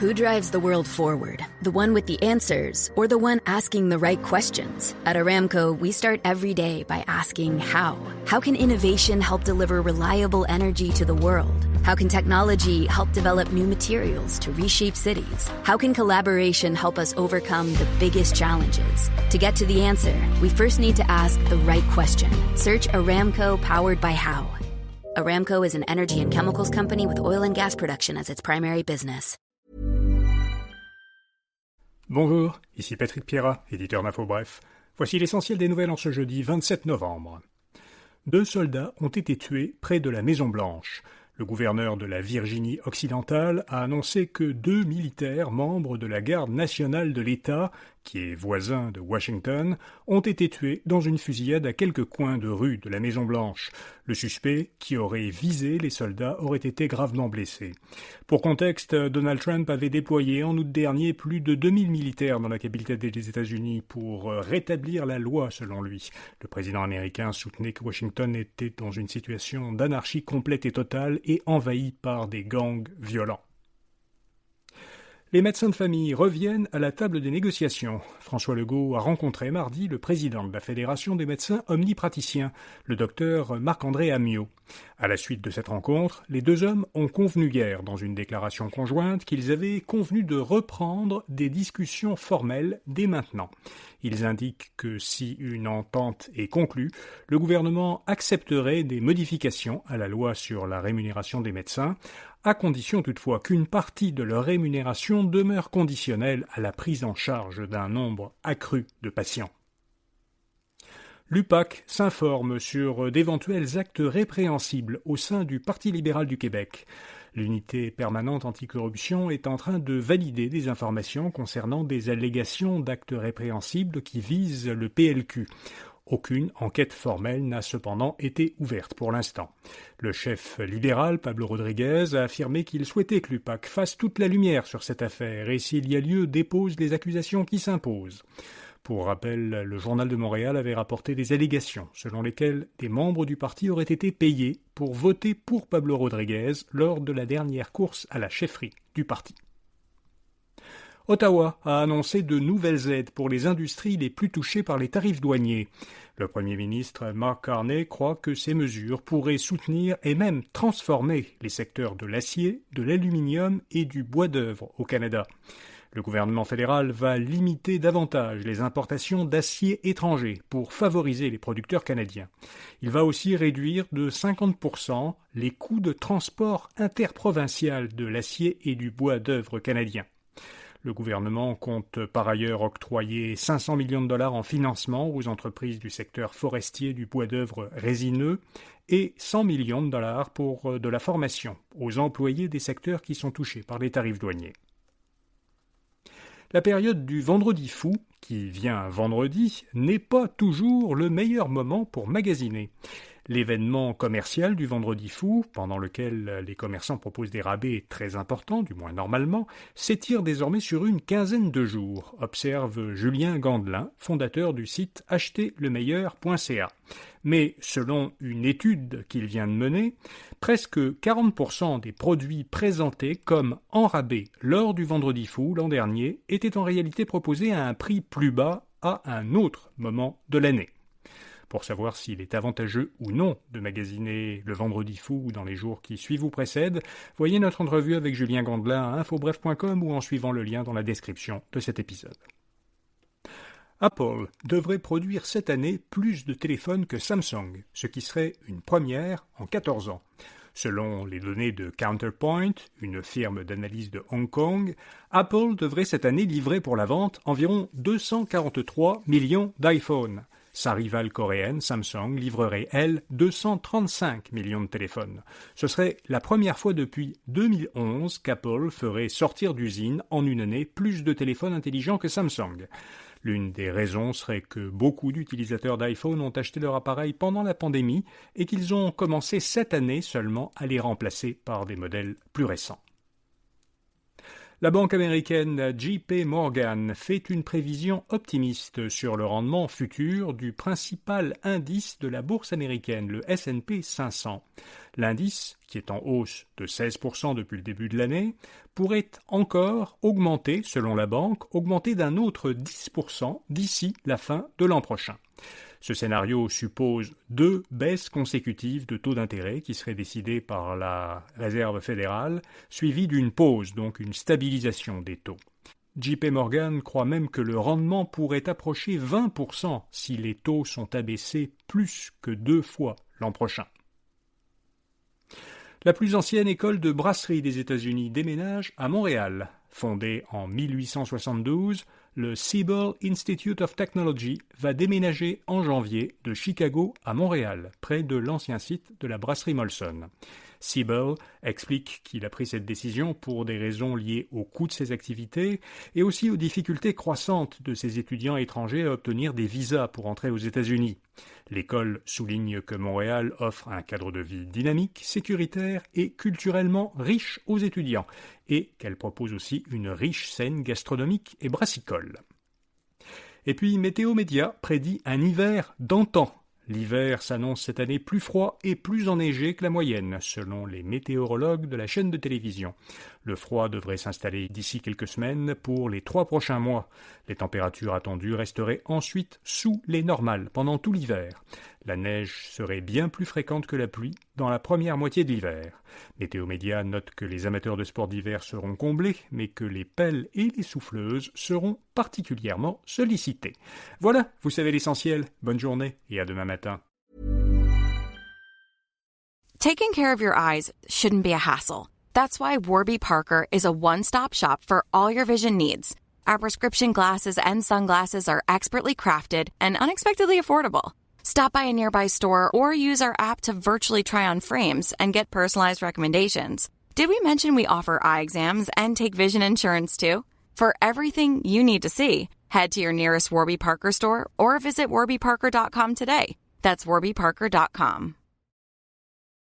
Who drives the world forward? The one with the answers or the one asking the right questions? At Aramco, we start every day by asking how. How can innovation help deliver reliable energy to the world? How can technology help develop new materials to reshape cities? How can collaboration help us overcome the biggest challenges? To get to the answer, we first need to ask the right question. Search Aramco powered by how. Aramco is an energy and chemicals company with oil and gas production as its primary business. Bonjour, ici Patrick Pierrat, éditeur d'Info Bref. Voici l'essentiel des nouvelles en ce jeudi 27 novembre. 2 soldats ont été tués près de la Maison-Blanche. Le gouverneur de la Virginie occidentale a annoncé que 2 militaires membres de la garde nationale de l'État, qui est voisin de Washington, ont été tués dans une fusillade à quelques coins de rue de la Maison-Blanche. Le suspect, qui aurait visé les soldats, aurait été gravement blessé. Pour contexte, Donald Trump avait déployé en août dernier plus de 2000 militaires dans la capitale des États-Unis pour rétablir la loi, selon lui. Le président américain soutenait que Washington était dans une situation d'anarchie complète et totale et envahi par des gangs violents. Les médecins de famille reviennent à la table des négociations. François Legault a rencontré mardi le président de la Fédération des médecins omnipraticiens, le docteur Marc-André Ammiot. À la suite de cette rencontre, les 2 hommes ont convenu hier, dans une déclaration conjointe, qu'ils avaient convenu de reprendre des discussions formelles dès maintenant. Ils indiquent que si une entente est conclue, le gouvernement accepterait des modifications à la loi sur la rémunération des médecins, à condition toutefois qu'une partie de leur rémunération demeure conditionnelle à la prise en charge d'un nombre accru de patients. L'UPAC s'informe sur d'éventuels actes répréhensibles au sein du Parti libéral du Québec. L'unité permanente anticorruption est en train de valider des informations concernant des allégations d'actes répréhensibles qui visent le PLQ. Aucune enquête formelle n'a cependant été ouverte pour l'instant. Le chef libéral, Pablo Rodriguez, a affirmé qu'il souhaitait que l'UPAC fasse toute la lumière sur cette affaire et, s'il y a lieu, dépose les accusations qui s'imposent. Pour rappel, le Journal de Montréal avait rapporté des allégations selon lesquelles des membres du parti auraient été payés pour voter pour Pablo Rodriguez lors de la dernière course à la chefferie du parti. Ottawa a annoncé de nouvelles aides pour les industries les plus touchées par les tarifs douaniers. Le Premier ministre Mark Carney croit que ces mesures pourraient soutenir et même transformer les secteurs de l'acier, de l'aluminium et du bois d'œuvre au Canada. Le gouvernement fédéral va limiter davantage les importations d'acier étranger pour favoriser les producteurs canadiens. Il va aussi réduire de 50% les coûts de transport interprovincial de l'acier et du bois d'œuvre canadien. Le gouvernement compte par ailleurs octroyer 500 millions de dollars en financement aux entreprises du secteur forestier du bois d'œuvre résineux et 100 millions de dollars pour de la formation aux employés des secteurs qui sont touchés par les tarifs douaniers. La période du vendredi fou, qui vient vendredi, n'est pas toujours le meilleur moment pour magasiner. L'événement commercial du vendredi fou, pendant lequel les commerçants proposent des rabais très importants, du moins normalement, s'étire désormais sur une quinzaine de jours, observe Julien Gandelin, fondateur du site acheterlemeilleur.ca. Mais selon une étude qu'il vient de mener, presque 40% des produits présentés comme en rabais lors du vendredi fou l'an dernier étaient en réalité proposés à un prix plus bas à un autre moment de l'année. Pour savoir s'il est avantageux ou non de magasiner le vendredi fou ou dans les jours qui suivent ou précèdent, voyez notre entrevue avec Julien Gandelin à infobref.com ou en suivant le lien dans la description de cet épisode. Apple devrait produire cette année plus de téléphones que Samsung, ce qui serait une première en 14 ans. Selon les données de Counterpoint, une firme d'analyse de Hong Kong, Apple devrait cette année livrer pour la vente environ 243 millions d'iPhones. Sa rivale coréenne, Samsung, livrerait, elle, 235 millions de téléphones. Ce serait la première fois depuis 2011 qu'Apple ferait sortir d'usine en une année plus de téléphones intelligents que Samsung. L'une des raisons serait que beaucoup d'utilisateurs d'iPhone ont acheté leur appareil pendant la pandémie et qu'ils ont commencé cette année seulement à les remplacer par des modèles plus récents. La banque américaine JP Morgan fait une prévision optimiste sur le rendement futur du principal indice de la bourse américaine, le S&P 500. L'indice, qui est en hausse de 16% depuis le début de l'année, pourrait encore augmenter, selon la banque, augmenter d'un autre 10% d'ici la fin de l'an prochain. Ce scénario suppose 2 baisses consécutives de taux d'intérêt qui seraient décidées par la Réserve fédérale, suivies d'une pause, donc une stabilisation des taux. JP Morgan croit même que le rendement pourrait approcher 20% si les taux sont abaissés plus que 2 fois l'an prochain. La plus ancienne école de brasserie des États-Unis déménage à Montréal. Fondée en 1872, le Siebel Institute of Technology va déménager en janvier de Chicago à Montréal, près de l'ancien site de la brasserie Molson. Siebel explique qu'il a pris cette décision pour des raisons liées au coût de ses activités et aussi aux difficultés croissantes de ses étudiants étrangers à obtenir des visas pour entrer aux États-Unis. L'école souligne que Montréal offre un cadre de vie dynamique, sécuritaire et culturellement riche aux étudiants, et qu'elle propose aussi une riche scène gastronomique et brassicole. Et puis Météo Média prédit un hiver d'antan. L'hiver s'annonce cette année plus froid et plus enneigé que la moyenne, selon les météorologues de la chaîne de télévision. Le froid devrait s'installer d'ici quelques semaines pour les 3 prochains mois. Les températures attendues resteraient ensuite sous les normales pendant tout l'hiver. La neige serait bien plus fréquente que la pluie dans la première moitié de l'hiver. Météo Média note que les amateurs de sport d'hiver seront comblés, mais que les pelles et les souffleuses seront particulièrement sollicités. Voilà, vous savez l'essentiel. Bonne journée et à demain matin. Taking care of your eyes shouldn't be a hassle. That's why Warby Parker is a one-stop shop for all your vision needs. Our prescription glasses and sunglasses are expertly crafted and unexpectedly affordable. Stop by a nearby store or use our app to virtually try on frames and get personalized recommendations. Did we mention we offer eye exams and take vision insurance too? For everything you need to see, head to your nearest Warby Parker store or visit warbyparker.com today. That's warbyparker.com.